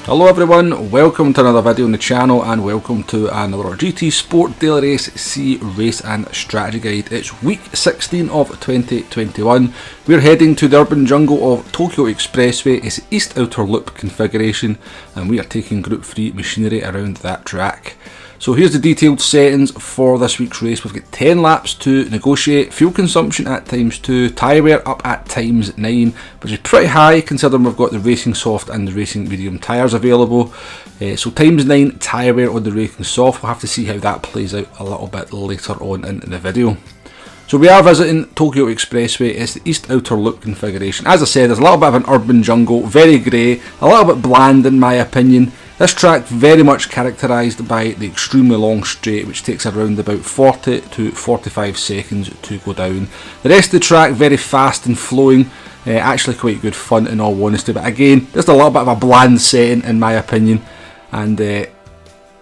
Hello everyone, welcome to another video on the channel and welcome to another GT Sport Daily Race C Race and Strategy Guide. It's week 16 of 2021. We're heading to the urban jungle of Tokyo Expressway. It's the East Outer Loop configuration and we are taking Group 3 machinery around that track. So here's the detailed settings for this week's race. We've got 10 laps to negotiate, fuel consumption at ×2, tyre wear up at ×9, which is pretty high considering we've got the racing soft and the racing medium tyres available. So ×9 tyre wear on the racing soft. We'll have to see how that plays out a little bit later on in the video. So we are visiting Tokyo Expressway. It's the East Outer Loop configuration. As I said, there's a little bit of an urban jungle, very grey, a little bit bland in my opinion. This track very much characterised by the extremely long straight, which takes around about 40 to 45 seconds to go down. The rest of the track very fast and flowing, actually quite good fun in all honesty, but again just a little bit of a bland setting in my opinion, and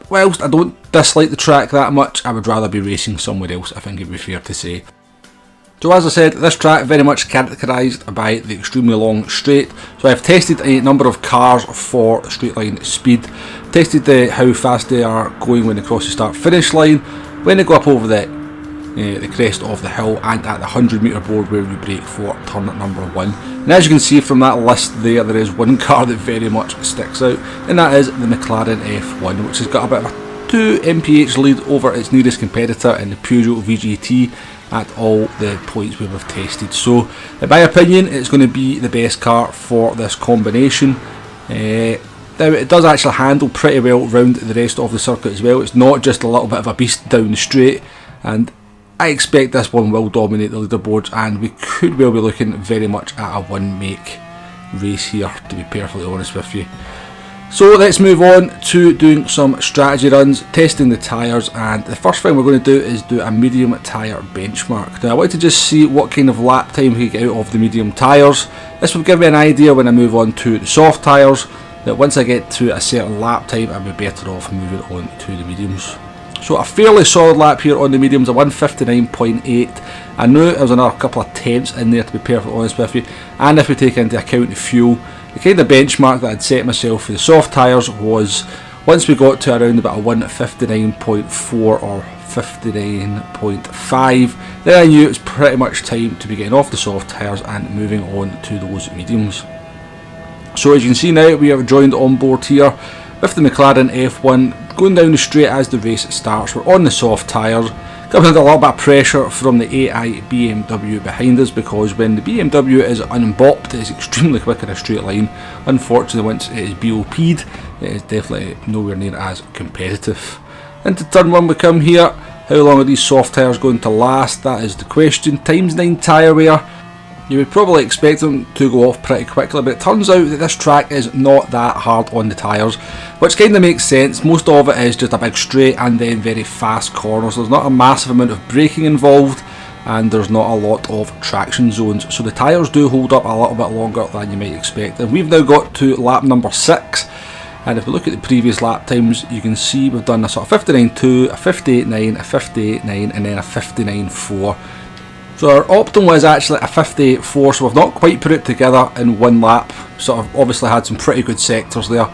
whilst I don't dislike the track that much, I would rather be racing somewhere else, I think it would be fair to say. So as I said, this track very much characterised by the extremely long straight. So I've tested a number of cars for straight line speed, tested how fast they are going when they cross the start finish line, when they go up over the crest of the hill, and at the 100 metre board where we brake for turn number 1. And as you can see from that list there is one car that very much sticks out, and that is the McLaren F1, which has got a bit of a 2 mph lead over its nearest competitor in the Peugeot VGT at all the points we have tested. So in my opinion it's going to be the best car for this combination. Now it does actually handle pretty well round the rest of the circuit as well. It's not just a little bit of a beast down the straight, and I expect this one will dominate the leaderboards and we could well be looking very much at a one make race here, to be perfectly honest with you. So let's move on to doing some strategy runs, testing the tyres, and the first thing we're going to do is do a medium tyre benchmark. Now I want to just see what kind of lap time we get out of the medium tyres. This will give me an idea when I move on to the soft tyres, that once I get to a certain lap time I'll be better off moving on to the mediums. So a fairly solid lap here on the mediums, a 159.8. I know there was another couple of tenths in there, to be perfectly honest with you, and if we take into account the fuel, the kind of benchmark that I'd set myself for the soft tyres was once we got to around about a 159.4 or 59.5, then I knew it was pretty much time to be getting off the soft tyres and moving on to those mediums. So as you can see now, we have joined on board here with the McLaren F1 going down the straight as the race starts. We're on the soft tyres, coming under a little bit of pressure from the AI BMW behind us, because when the BMW is unbopped it is extremely quick in a straight line. Unfortunately, once it is BOP'd it is definitely nowhere near as competitive. Into turn 1 we come here. How long are these soft tyres going to last? That is the question. ×9 tyre wear. You would probably expect them to go off pretty quickly, but it turns out that this track is not that hard on the tyres, which kind of makes sense. Most of it is just a big straight and then very fast corners. There's not a massive amount of braking involved and there's not a lot of traction zones, so the tyres do hold up a little bit longer than you might expect. And we've now got to lap number 6, and if we look at the previous lap times you can see we've done a sort of 59.2, a 58.9, a 58.9 and then a 59.4. So our optimal is actually a 58.4, so we've not quite put it together in one lap. Sort of obviously had some pretty good sectors there,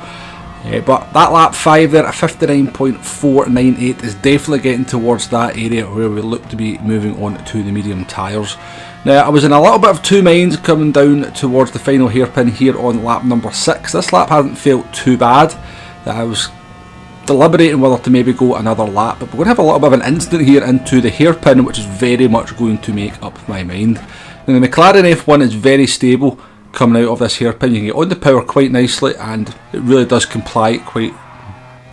but that lap 5 there at 59.498 is definitely getting towards that area where we look to be moving on to the medium tyres. Now I was in a little bit of two minds coming down towards the final hairpin here on lap number 6. This lap hasn't felt too bad, that I was deliberating whether to maybe go another lap, but we're going to have a little bit of an incident here into the hairpin, which is very much going to make up my mind. Now the McLaren F1 is very stable coming out of this hairpin. You can get on the power quite nicely and it really does comply quite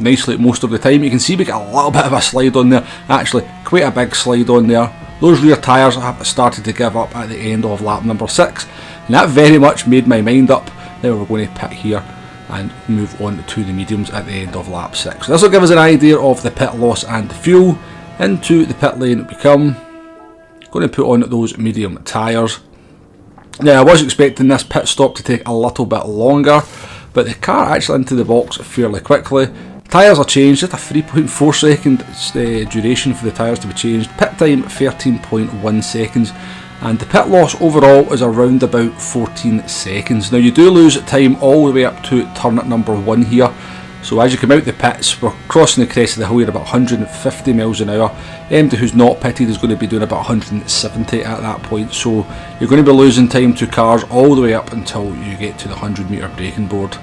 nicely most of the time. You can see we get a little bit of a slide on there, actually quite a big slide on there. Those rear tyres have started to give up at the end of lap number 6, and that very much made my mind up. Now we're going to pit here and move on to the mediums at the end of lap 6. So this will give us an idea of the pit loss and the fuel. Into the pit lane we come. Going to put on those medium tyres. Now I was expecting this pit stop to take a little bit longer, but the car actually into the box fairly quickly. Tyres are changed, just a 3.4 second duration for the tyres to be changed. Pit time 13.1 seconds. And the pit loss overall is around about 14 seconds. Now you do lose time all the way up to turn number 1 here, So as you come out the pits, we're crossing the crest of the hill here about 150 miles an hour. Anybody who's not pitted is going to be doing about 170 at that point, so you're going to be losing time to cars all the way up until you get to the 100 metre braking board.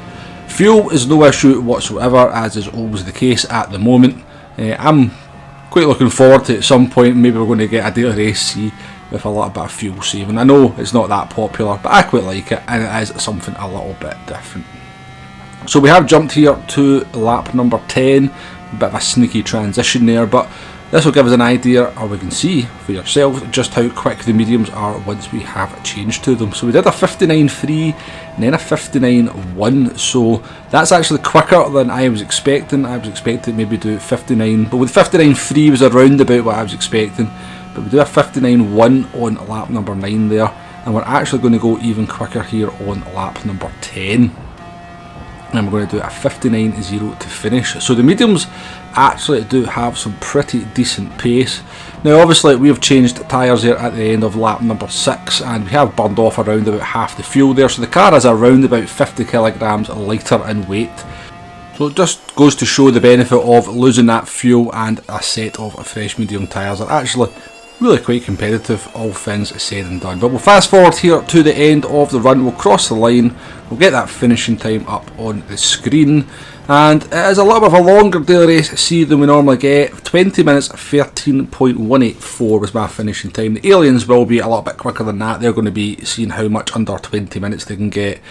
Fuel is no issue whatsoever, as is always the case at the moment. I'm quite looking forward to at some point maybe we're going to get a daily race C with a little bit of fuel saving. I know it's not that popular, but I quite like it, and it is something a little bit different. So we have jumped here to lap number 10, a bit of a sneaky transition there, but this will give us an idea, or we can see for yourself, just how quick the mediums are once we have changed to them. So we did a 59.3 and then a 59.1, so that's actually quicker than I was expecting. I was expecting maybe do 59, but with 59.3 was around about what I was expecting. But we do a 59.1 on lap number 9 there, and we're actually going to go even quicker here on lap number 10. And we're going to do a 59.0 to finish. So the mediums actually do have some pretty decent pace. Now obviously we have changed tyres here at the end of lap number 6, and we have burned off around about half the fuel there, so the car is around about 50 kilograms lighter in weight. So it just goes to show the benefit of losing that fuel, and a set of fresh medium tyres are actually really quite competitive, all things said and done. But we'll fast forward here to the end of the run, we'll cross the line, we'll get that finishing time up on the screen, and it is a little bit of a longer daily race C than we normally get. 20 minutes 13.184 was my finishing time. The aliens will be a little bit quicker than that. They're going to be seeing how much under 20 minutes they can get.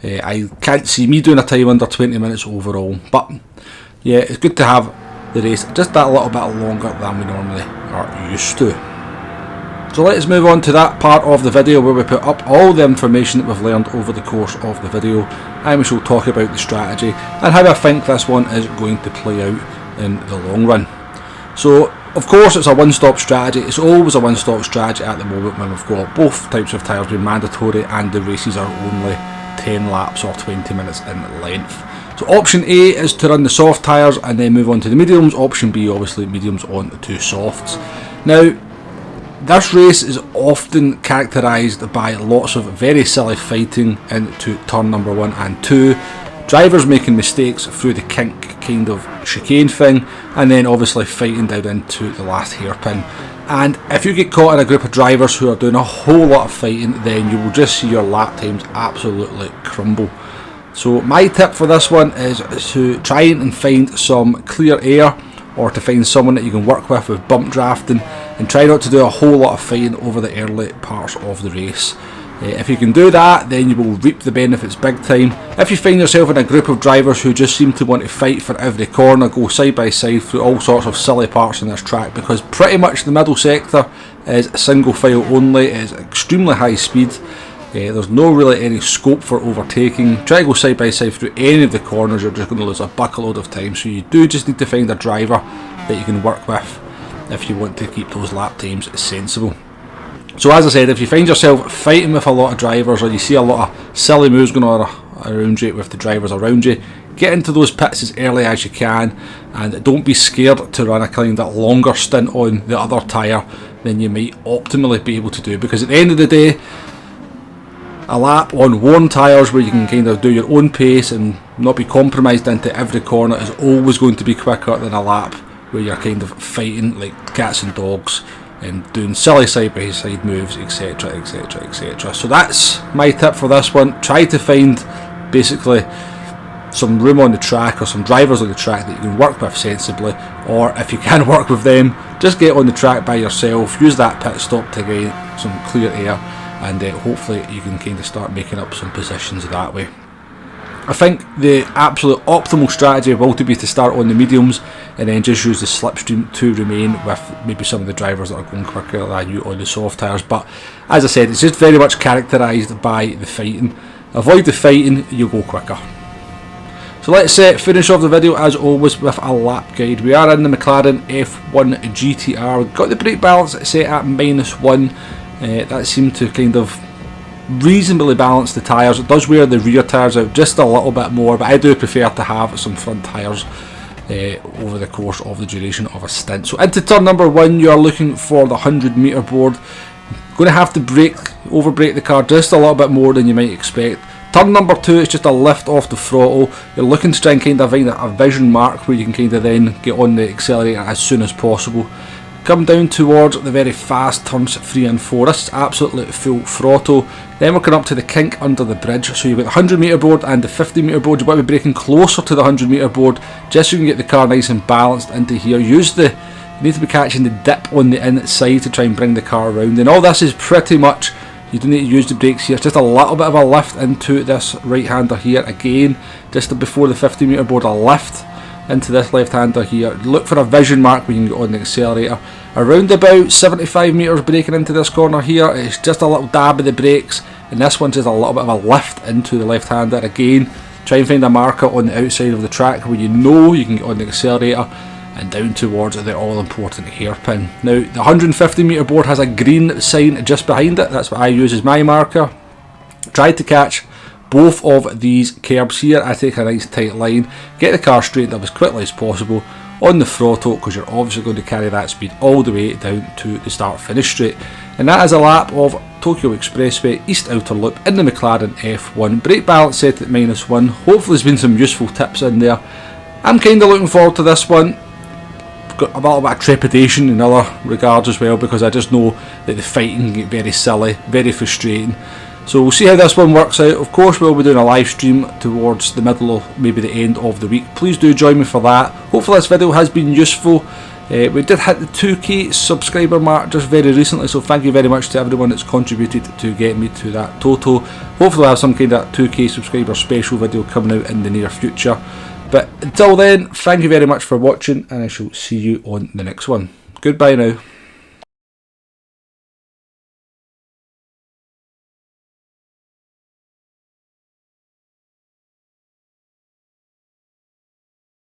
I can't see me doing a time under 20 minutes overall, but yeah, it's good to have the race just that little bit longer than we normally are used to. So let's move on to that part of the video where we put up all the information that we've learned over the course of the video, and we shall talk about the strategy and how I think this one is going to play out in the long run. So of course it's a one-stop strategy. It's always a one-stop strategy at the moment when we've got both types of tyres being mandatory and the races are only 10 laps or 20 minutes in length. So option A is to run the soft tyres and then move on to the mediums. Option B obviously mediums on to softs. Now this race is often characterised by lots of very silly fighting into turn number 1 and 2, drivers making mistakes through the kink kind of chicane thing, and then obviously fighting down into the last hairpin. And if you get caught in a group of drivers who are doing a whole lot of fighting, then you will just see your lap times absolutely crumble. So my tip for this one is to try and find some clear air, or to find someone that you can work with bump drafting, and try not to do a whole lot of fighting over the early parts of the race. If you can do that, then you will reap the benefits big time. If you find yourself in a group of drivers who just seem to want to fight for every corner, go side by side through all sorts of silly parts in this track, because pretty much the middle sector is single file only, it is extremely high speed. There's no really any scope for overtaking. Try to go side by side through any of the corners, you're just going to lose a buckload of time, so you do just need to find a driver that you can work with if you want to keep those lap times sensible. So as I said, if you find yourself fighting with a lot of drivers, or you see a lot of silly moves going on around you with the drivers around you, get into those pits as early as you can, and don't be scared to run a kind of longer stint on the other tyre than you might optimally be able to do, because at the end of the day, a lap on worn tyres where you can kind of do your own pace and not be compromised into every corner is always going to be quicker than a lap where you're kind of fighting like cats and dogs and doing silly side by side moves, etc, etc, etc. So that's my tip for this one. Try to find basically some room on the track, or some drivers on the track that you can work with sensibly, or if you can work with them, just get on the track by yourself, use that pit stop to gain some clear air, and hopefully you can kind of start making up some positions that way. I think the absolute optimal strategy will to be to start on the mediums and then just use the slipstream to remain with maybe some of the drivers that are going quicker than you on the soft tyres. But as I said, it's just very much characterised by the fighting. Avoid the fighting, you'll go quicker. So let's finish off the video as always with a lap guide. We are in the McLaren F1 GTR. We've got the brake balance set at -1. That seemed to kind of reasonably balance the tyres. It does wear the rear tyres out just a little bit more, but I do prefer to have some front tyres over the course of the duration of a stint. So into turn number 1, you are looking for the 100 metre board. Going to have to over brake the car just a little bit more than you might expect, Turn number 2 is just a lift off the throttle. You're looking to try and kind of find a vision mark where you can kind of then get on the accelerator as soon as possible. Come down towards the very fast turns 3 and 4. This is absolutely full throttle. Then we're coming up to the kink under the bridge. So you've got the 100 metre board and the 50 metre board. You want to be braking closer to the 100 metre board just so you can get the car nice and balanced into here. You need to be catching the dip on the inside to try and bring the car around. And all this is pretty much, you don't need to use the brakes here. It's just a little bit of a lift into this right hander here. Again, just before the 50 metre board, a lift into this left hander here. Look for a vision mark where you can get on the accelerator. Around about 75 metres braking into this corner here, it's just a little dab of the brakes, and this one's just a little bit of a lift into the left hander. Again, try and find a marker on the outside of the track where you know you can get on the accelerator, and down towards the all important hairpin. Now the 150 metre board has a green sign just behind it. That's what I use as my marker. Try to catch both of these curbs here. I take a nice tight line, get the car straightened up as quickly as possible on the throttle, because you're obviously going to carry that speed all the way down to the start finish straight. And that is a lap of Tokyo Expressway East Outer Loop in the McLaren F1. Brake balance set at -1. Hopefully there's been some useful tips in there. I'm kind of looking forward to this one. Got a little bit of trepidation in other regards as well, because I just know that the fighting can get very silly, very frustrating. So we'll see how this one works out. Of course, we'll be doing a live stream towards the middle of maybe the end of the week. Please do join me for that. Hopefully this video has been useful. We did hit the 2k subscriber mark just very recently, so thank you very much to everyone that's contributed to get me to that total. Hopefully I'll have some kind of 2k subscriber special video coming out in the near future. But until then, thank you very much for watching, and I shall see you on the next one. Goodbye now.